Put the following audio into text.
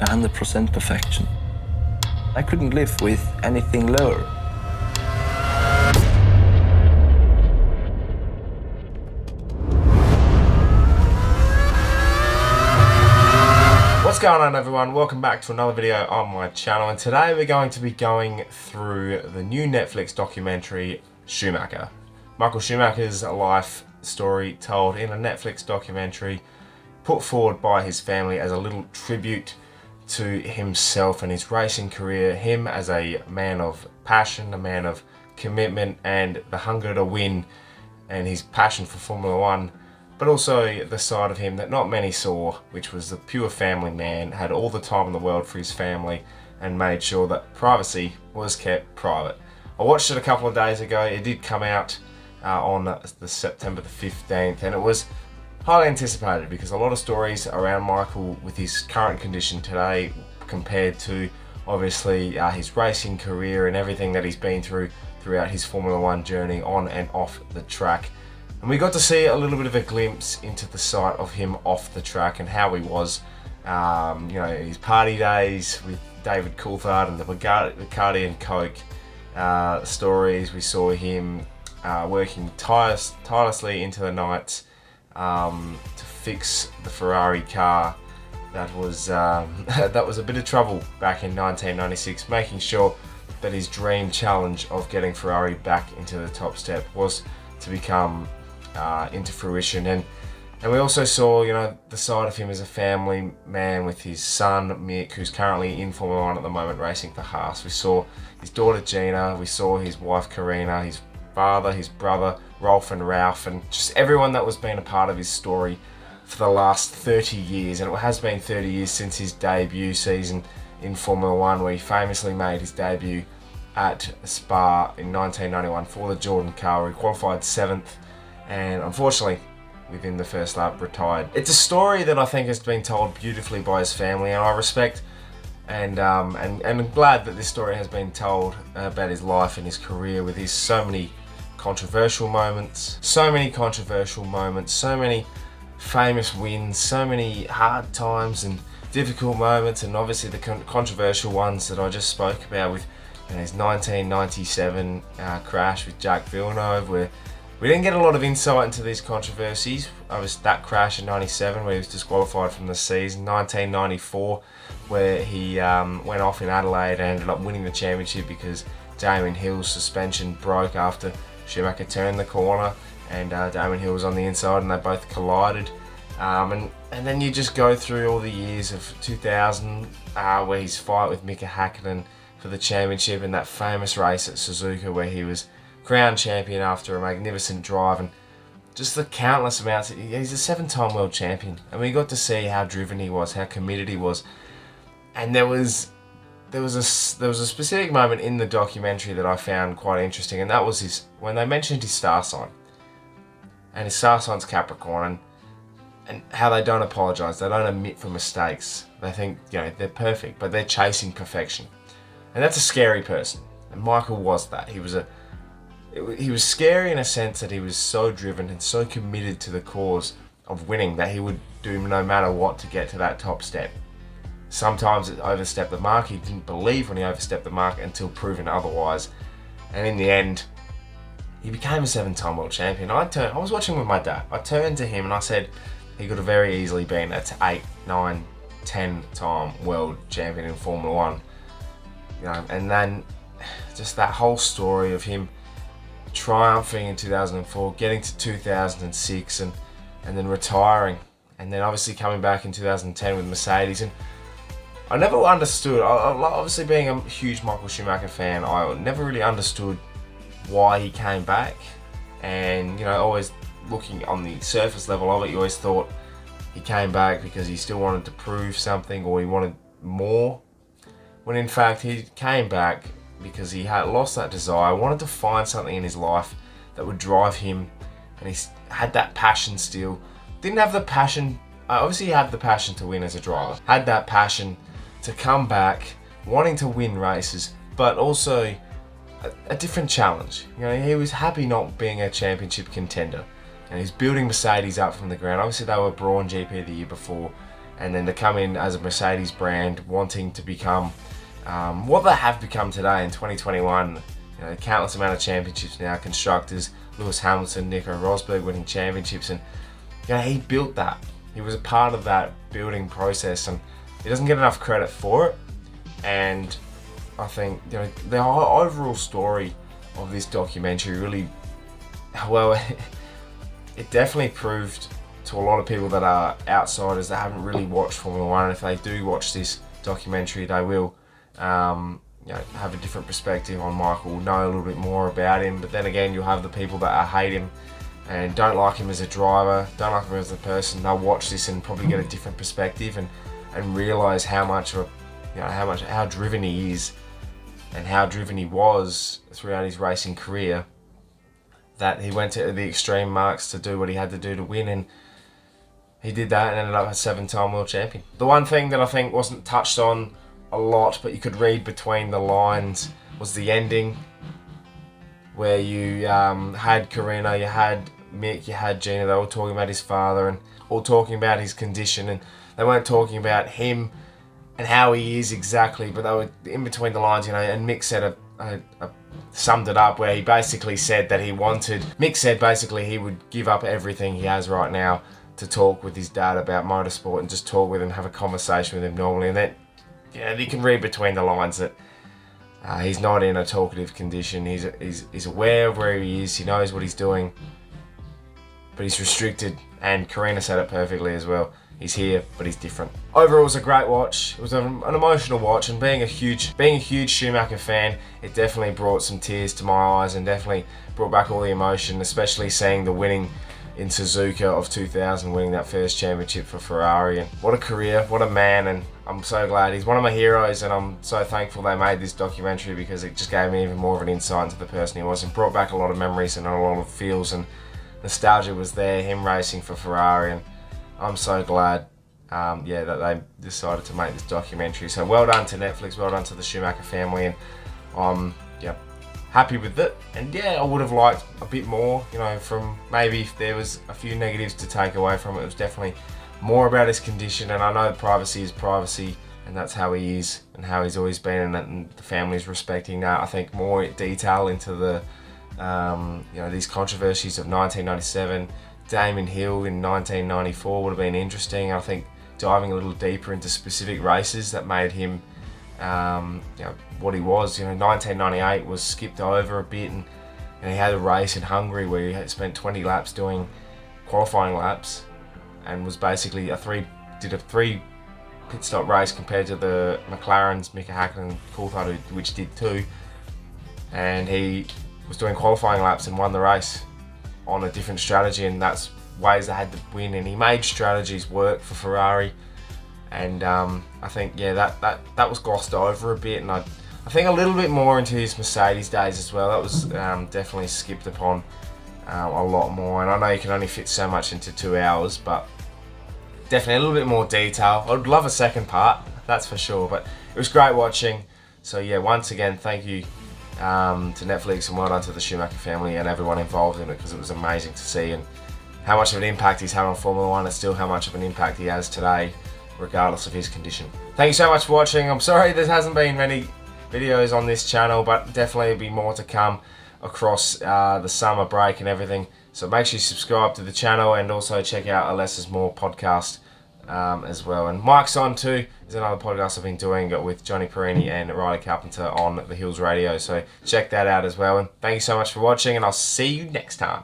100% perfection. I couldn't live with anything lower. What's going on, everyone? Welcome back to another video on my channel, and today we're going to be going through the new Netflix documentary Schumacher. Michael Schumacher's life story told in a Netflix documentary put forward by his family as a little tribute to himself and his racing career, him as a man of passion, a man of commitment and the hunger to win, and his passion for Formula One, but also the side of him that not many saw, which was the pure family man, had all the time in the world for his family and made sure that privacy was kept private. I watched it a couple of days ago. It did come out on the September the 15th, and it was highly anticipated because a lot of stories around Michael with his current condition today compared to obviously his racing career and everything that he's been through throughout his Formula One journey on and off the track. And we got to see a little bit of a glimpse into the side of him off the track and how he was, his party days with David Coulthard and the Bacardi and Coke stories. We saw him working tirelessly into the night to fix the Ferrari car that was a bit of trouble back in 1996, making sure that his dream challenge of getting Ferrari back into the top step was to become into fruition. And we also saw, the side of him as a family man with his son Mick, who's currently in Formula One at the moment racing for Haas. We saw his daughter Gina, we saw his wife Karina, his father, his brother Rolf and Ralph, and just everyone that was been a part of his story for the last 30 years. And it has been 30 years since his debut season in Formula One, where he famously made his debut at Spa in 1991 for the Jordan car, where he qualified 7th and unfortunately within the first lap retired. It's a story that I think has been told beautifully by his family, and I respect and I'm glad that this story has been told about his life and his career with his so many controversial moments, so many famous wins, so many hard times and difficult moments, and obviously the controversial ones that I just spoke about with his 1997 crash with Jacques Villeneuve, where we didn't get a lot of insight into these controversies. That crash in 97 where he was disqualified from the season, 1994 where he went off in Adelaide and ended up winning the championship because Damon Hill's suspension broke after Schumacher turned the corner, and Damon Hill was on the inside and they both collided. And then you just go through all the years of 2000 where his fight with Mika Häkkinen for the championship, and that famous race at Suzuka where he was crowned champion after a magnificent drive, and just the countless amounts. He's a 7-time world champion, and we got to see how driven he was, how committed he was. And there was a specific moment in the documentary that I found quite interesting, and that was when they mentioned his star sign, and his star sign's Capricorn, and how they don't apologise, they don't admit for mistakes. They think they're perfect, but they're chasing perfection, and that's a scary person. And Michael was that. He was scary in a sense that he was so driven and so committed to the cause of winning that he would do no matter what to get to that top step. Sometimes it overstepped the mark. He didn't believe when he overstepped the mark until proven otherwise. And in the end, he became a 7-time world champion. I was watching with my dad. I turned to him and I said he could have very easily been an 8, 9, 10-time world champion in Formula One. And then just that whole story of him triumphing in 2004, getting to 2006 and then retiring, and then obviously coming back in 2010 with Mercedes. And I never understood, obviously being a huge Michael Schumacher fan, I never really understood why he came back. And always looking on the surface level of it, you always thought he came back because he still wanted to prove something or he wanted more, when in fact he came back because he had lost that desire, wanted to find something in his life that would drive him, and he had that passion still. Didn't have the passion, obviously he had the passion to win as a driver, had that passion to come back, wanting to win races, but also a different challenge. He was happy not being a championship contender, and he's building Mercedes up from the ground. Obviously they were Brawn GP the year before, and then to come in as a Mercedes brand, wanting to become what they have become today in 2021. You know, countless amount of championships now, constructors, Lewis Hamilton, Nico Rosberg winning championships, and you know, he built that. He was a part of that building process, and he doesn't get enough credit for it. And I think, you know, the overall story of this documentary really, well, it definitely proved to a lot of people that are outsiders that haven't really watched Formula One, and if they do watch this documentary, they will you know, have a different perspective on Michael, know a little bit more about him. But then again, you'll have the people that hate him and don't like him as a driver, don't like him as a person. They'll watch this and probably get a different perspective and realise how much of, you know, how driven he is and how driven he was throughout his racing career, that he went to the extreme marks to do what he had to do to win, and he did that and ended up a 7-time world champion. The one thing that I think wasn't touched on a lot, but you could read between the lines, was the ending, where you had Karina, you had Mick, you had Gina. They were talking about his father and all talking about his condition, and they weren't talking about him and how he is exactly, but they were in between the lines, you know. And Mick said summed it up where he basically said that Mick said basically he would give up everything he has right now to talk with his dad about motorsport and just talk with him, have a conversation with him normally. And then, you know, you can read between the lines that he's not in a talkative condition. He's aware of where he is. He knows what he's doing, but he's restricted. And Karina said it perfectly as well. He's here, but he's different. Overall, it was a great watch. It was an emotional watch, and being a huge Schumacher fan, it definitely brought some tears to my eyes and definitely brought back all the emotion, especially seeing the winning in Suzuka of 2000, winning that first championship for Ferrari. And what a career, what a man, and I'm so glad he's one of my heroes, and I'm so thankful they made this documentary because it just gave me even more of an insight into the person he was and brought back a lot of memories and a lot of feels, and nostalgia was there, him racing for Ferrari. And I'm so glad that they decided to make this documentary. So well done to Netflix, well done to the Schumacher family, and I'm happy with it. And I would have liked a bit more, you know, from maybe if there was a few negatives to take away from it. It was definitely more about his condition, and I know privacy is privacy, and that's how he is and how he's always been, and the family's respecting that. I think more detail into the these controversies of 1997, Damon Hill in 1994 would have been interesting. I think diving a little deeper into specific races that made him what he was. 1998 was skipped over a bit, and he had a race in Hungary where he had spent 20 laps doing qualifying laps, and was basically did a three pit stop race compared to the McLarens, Mika Häkkinen and Coulthard, which did 2, and he was doing qualifying laps and won the race on a different strategy, and that's ways they had to win, and he made strategies work for Ferrari. And I think that was glossed over a bit, and I think a little bit more into his Mercedes days as well. That was definitely skipped upon a lot more, and I know you can only fit so much into 2 hours, but definitely a little bit more detail. I'd love a second part, that's for sure, but it was great watching. So once again, thank you to Netflix, and well done to the Schumacher family and everyone involved in it, because it was amazing to see and how much of an impact he's had on Formula One, and still how much of an impact he has today, regardless of his condition. Thank you so much for watching. I'm sorry there hasn't been many videos on this channel, but definitely be more to come across the summer break and everything. So make sure you subscribe to the channel, and also check out A Less Is More podcast as well. And Mike's On too is another podcast I've been doing with Johnny Perini and Riley Carpenter on the Hills Radio. So check that out as well. And thank you so much for watching, and I'll see you next time.